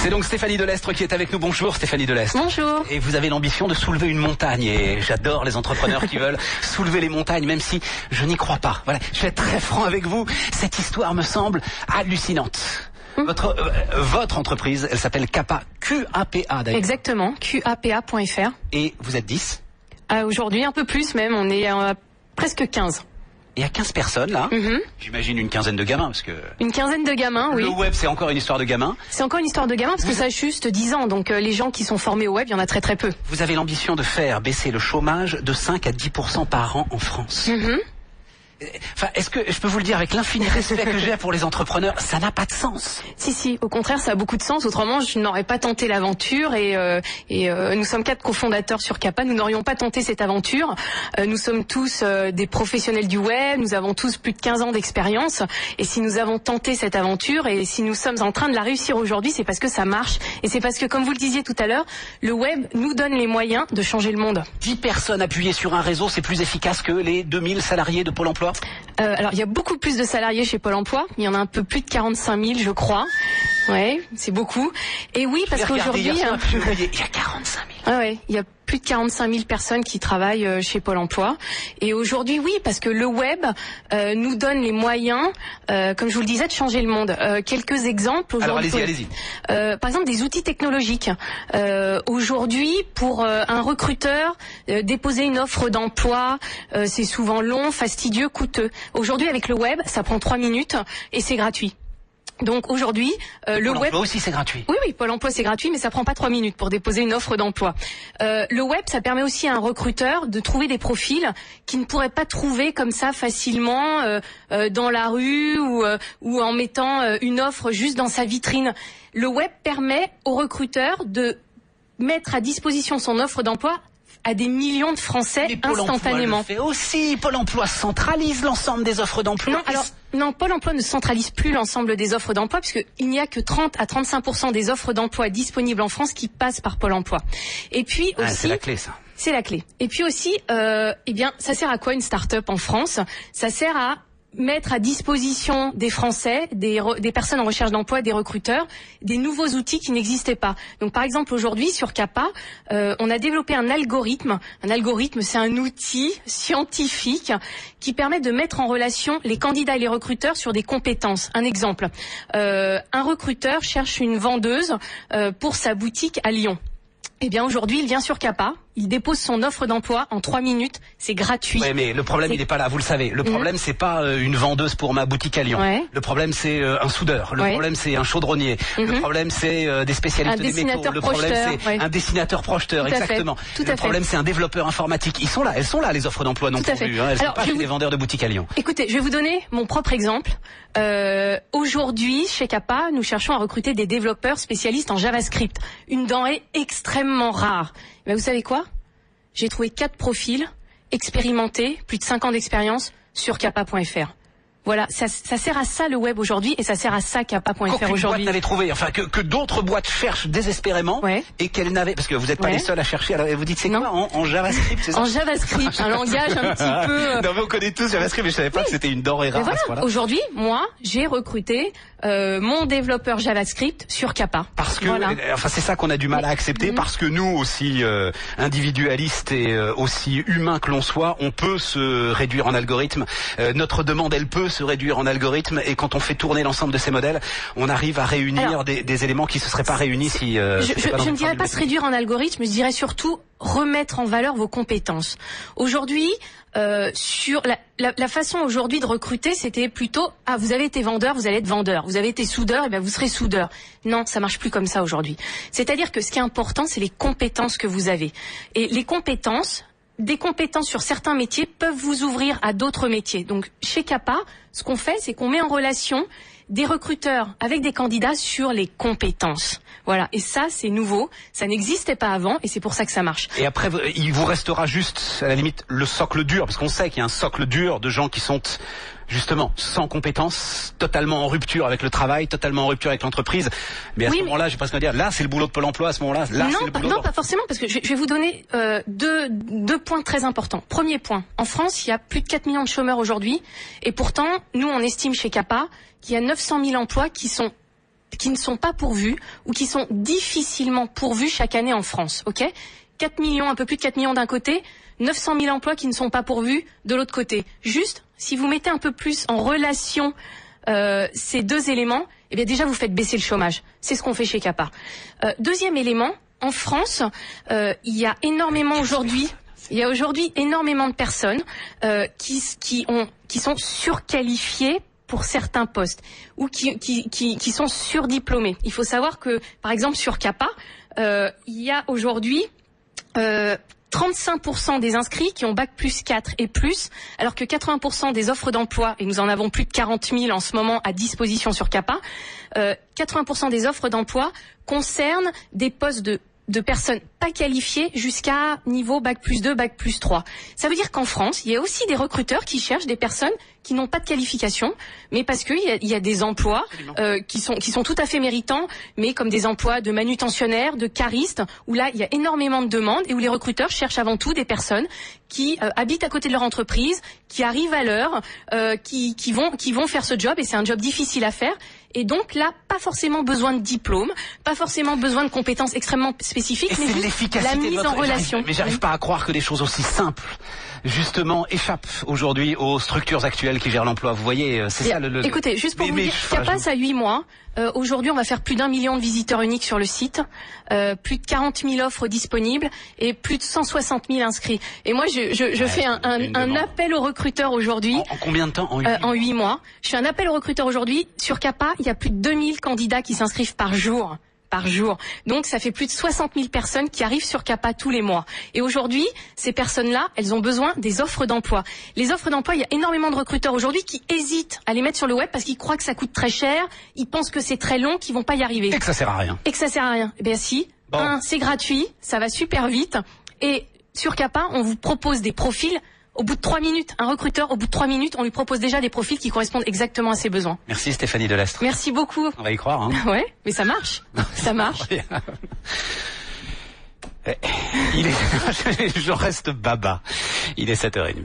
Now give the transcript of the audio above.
C'est donc Stéphanie Delestre qui est avec nous. Bonjour Stéphanie Delestre. Bonjour. Et vous avez l'ambition de soulever une montagne. Et j'adore les entrepreneurs qui veulent soulever les montagnes, même si je n'y crois pas. Voilà, je vais être très franc avec vous. Cette histoire me semble hallucinante. Votre entreprise, elle s'appelle Qapa, Q-A-P-A d'ailleurs. Exactement, QAPA.fr. Et vous êtes 10 ? Aujourd'hui, un peu plus même, on est presque 15. Il y a 15 personnes là. J'imagine une quinzaine de gamins parce que... Une quinzaine de gamins, oui. Le web, c'est encore une histoire de gamins. C'est encore une histoire de gamins parce que ça a juste 10 ans. Donc les gens qui sont formés au web, il y en a très très peu. Vous avez l'ambition de faire baisser le chômage de 5 à 10% par an en France. Enfin, est-ce que je peux vous le dire avec l'infini respect que j'ai pour les entrepreneurs, ça n'a pas de sens. Si, au contraire, ça a beaucoup de sens. Autrement, je n'aurais pas tenté l'aventure et nous sommes 4 cofondateurs sur Qapa. Nous n'aurions pas tenté cette aventure. Nous sommes tous des professionnels du web. Nous avons tous plus de 15 ans d'expérience. Et si nous avons tenté cette aventure et si nous sommes en train de la réussir aujourd'hui, c'est parce que ça marche. Et c'est parce que, comme vous le disiez tout à l'heure, le web nous donne les moyens de changer le monde. 10 personnes appuyées sur un réseau, c'est plus efficace que les 2000 salariés de Pôle emploi ? Alors, il y a beaucoup plus de salariés chez Pôle emploi. Il y en a un peu plus de 45 000, je crois. Ouais, c'est beaucoup. Et oui, parce qu'aujourd'hui... Il y a 45 000. Ouais, il y a plus de 45 000 personnes qui travaillent chez Pôle emploi. Et aujourd'hui, oui, parce que le web nous donne les moyens, comme je vous le disais, de changer le monde. Quelques exemples. Alors, allez-y. Par exemple, des outils technologiques. Aujourd'hui, pour un recruteur, déposer une offre d'emploi, c'est souvent long, fastidieux, coûteux. Aujourd'hui, avec le web, ça prend 3 minutes et c'est gratuit. Donc aujourd'hui, le Pôle web emploi aussi c'est gratuit. Oui, Pôle emploi c'est gratuit, mais ça prend pas 3 minutes pour déposer une offre d'emploi. Le web, ça permet aussi à un recruteur de trouver des profils qu'il ne pourrait pas trouver comme ça facilement dans la rue ou en mettant une offre juste dans sa vitrine. Le web permet au recruteur de mettre à disposition son offre d'emploi à des millions de Français instantanément. Pôle emploi le fait aussi. Pôle emploi centralise l'ensemble des offres d'emploi. Non, Pôle emploi ne centralise plus l'ensemble des offres d'emploi puisqu'il n'y a que 30 à 35% des offres d'emploi disponibles en France qui passent par Pôle emploi. Et puis aussi, c'est la clé ça. C'est la clé. Et puis aussi, ça sert à quoi une start-up en France ? Ça sert à mettre à disposition des Français, des personnes en recherche d'emploi, des recruteurs, des nouveaux outils qui n'existaient pas. Donc par exemple aujourd'hui sur Qapa, on a développé un algorithme. Un algorithme, c'est un outil scientifique qui permet de mettre en relation les candidats et les recruteurs sur des compétences. Un exemple, un recruteur cherche une vendeuse pour sa boutique à Lyon. Eh bien aujourd'hui, il vient sur Qapa, il dépose son offre d'emploi en 3 minutes, c'est gratuit. Oui, mais le problème il n'est pas là, vous le savez. Le problème c'est pas une vendeuse pour ma boutique à Lyon. Le problème c'est un soudeur. Le problème c'est un chaudronnier. Le problème c'est des spécialistes des métaux. Le problème c'est un dessinateur projeteur, exactement. Le problème c'est un développeur informatique. Elles sont là les offres d'emploi non pourvues. Elles sont pas chez les vendeurs de boutiques à Lyon. Écoutez, je vais vous donner mon propre exemple. Aujourd'hui, chez Qapa, nous cherchons à recruter des développeurs spécialistes en JavaScript. Une denrée extrêmement rare. Mais vous savez quoi ? J'ai trouvé 4 profils expérimentés, plus de 5 ans d'expérience sur Qapa.fr. Voilà, ça sert à ça le web aujourd'hui et ça sert à ça Qapa.fr aujourd'hui. Boîte n'avait trouvé, enfin que d'autres boîtes cherchent désespérément et qu'elles n'avaient, parce que vous n'êtes pas les seuls à chercher. Alors vous dites c'est quoi en JavaScript, c'est ça ? En JavaScript, un langage un petit peu. Non mais on connaît tous JavaScript, mais je savais pas que c'était une denrée rare. Voilà. Aujourd'hui, moi, j'ai recruté mon développeur JavaScript sur Qapa. Parce que, enfin c'est ça qu'on a du mal à accepter, parce que nous aussi individualistes et aussi humains que l'on soit, on peut se réduire en algorithme. Notre demande, elle peut se réduire en algorithme, et quand on fait tourner l'ensemble de ces modèles, on arrive à réunir des éléments qui se seraient pas réunis si. Je ne dirais pas se réduire en algorithme, je dirais surtout remettre en valeur vos compétences. Aujourd'hui, sur la façon aujourd'hui de recruter, c'était plutôt vous avez été vendeur, vous allez être vendeur. Vous avez été soudeur, et bien vous serez soudeur. Non, ça marche plus comme ça aujourd'hui. C'est-à-dire que ce qui est important, c'est les compétences que vous avez. Et les compétences, des compétences sur certains métiers peuvent vous ouvrir à d'autres métiers. Donc chez Qapa, ce qu'on fait, c'est qu'on met en relation des recruteurs avec des candidats sur les compétences. Voilà, et ça c'est nouveau, ça n'existait pas avant et c'est pour ça que ça marche. Et après, il vous restera juste, à la limite, le socle dur, parce qu'on sait qu'il y a un socle dur de gens qui sont justement sans compétences, totalement en rupture avec le travail, totalement en rupture avec l'entreprise. Mais à ce moment-là, j'ai presque envie de dire, là c'est le boulot de Pôle emploi à ce moment-là. Non, pas forcément, parce que je vais vous donner deux points très importants. Premier point, en France, il y a plus de 4 millions de chômeurs aujourd'hui, et pourtant, nous on estime chez Qapa qu'il y a 900 000 emplois qui sont qui ne sont pas pourvus ou qui sont difficilement pourvus chaque année en France. Ok, 4 millions, un peu plus de 4 millions d'un côté, 900 000 emplois qui ne sont pas pourvus de l'autre côté. Juste, si vous mettez un peu plus en relation ces deux éléments, eh bien déjà vous faites baisser le chômage. C'est ce qu'on fait chez CAPA. Deuxième élément, en France, il y a énormément aujourd'hui. Il y a aujourd'hui énormément de personnes qui sont surqualifiées pour certains postes ou qui sont surdiplômés. Il faut savoir que, par exemple, sur CAPA, il y a aujourd'hui 35% des inscrits qui ont bac plus 4 et plus, alors que 80% des offres d'emploi, et nous en avons plus de 40 000 en ce moment à disposition sur CAPA, 80% des offres d'emploi concernent des postes de personnes pas qualifiées jusqu'à niveau bac plus 2, bac plus 3. Ça veut dire qu'en France, il y a aussi des recruteurs qui cherchent des personnes qui n'ont pas de qualification, mais parce qu'il y a des emplois qui sont tout à fait méritants, mais comme des emplois de manutentionnaires, de caristes, où là, il y a énormément de demandes et où les recruteurs cherchent avant tout des personnes qui habitent à côté de leur entreprise, qui arrivent à l'heure, qui vont faire ce job, et c'est un job difficile à faire. Et donc là, pas forcément besoin de diplôme, pas forcément besoin de compétences extrêmement spécifiques, mais juste la mise en relation. Mais j'arrive pas à croire que des choses aussi simples, justement, échappent aujourd'hui aux structures actuelles qui gèrent l'emploi. Vous voyez, c'est ça le... Écoutez, juste pour vous dire, ça passe à 8 mois. Aujourd'hui, on va faire plus d'1 million de visiteurs uniques sur le site, plus de 40 000 offres disponibles et plus de 160 000 inscrits. Et moi, je fais un appel aux recruteurs aujourd'hui. En combien de temps? En 8 mois. Je fais un appel aux recruteurs aujourd'hui. Sur CAPA, il y a plus de 2000 candidats qui s'inscrivent par jour. Donc ça fait plus de 60 000 personnes qui arrivent sur CAPA tous les mois. Et aujourd'hui, ces personnes-là, elles ont besoin des offres d'emploi. Les offres d'emploi, il y a énormément de recruteurs aujourd'hui qui hésitent à les mettre sur le web parce qu'ils croient que ça coûte très cher, ils pensent que c'est très long, qu'ils vont pas y arriver. Et que ça sert à rien. Eh bien si. Bon. C'est gratuit, ça va super vite. Et sur CAPA, on vous propose des profils. Au bout de 3 minutes, un recruteur, au bout de 3 minutes, on lui propose déjà des profils qui correspondent exactement à ses besoins. Merci Stéphanie Delestre. Merci beaucoup. On va y croire, hein. Ouais, mais ça marche. Ça marche. Je reste baba. Il est 7h30.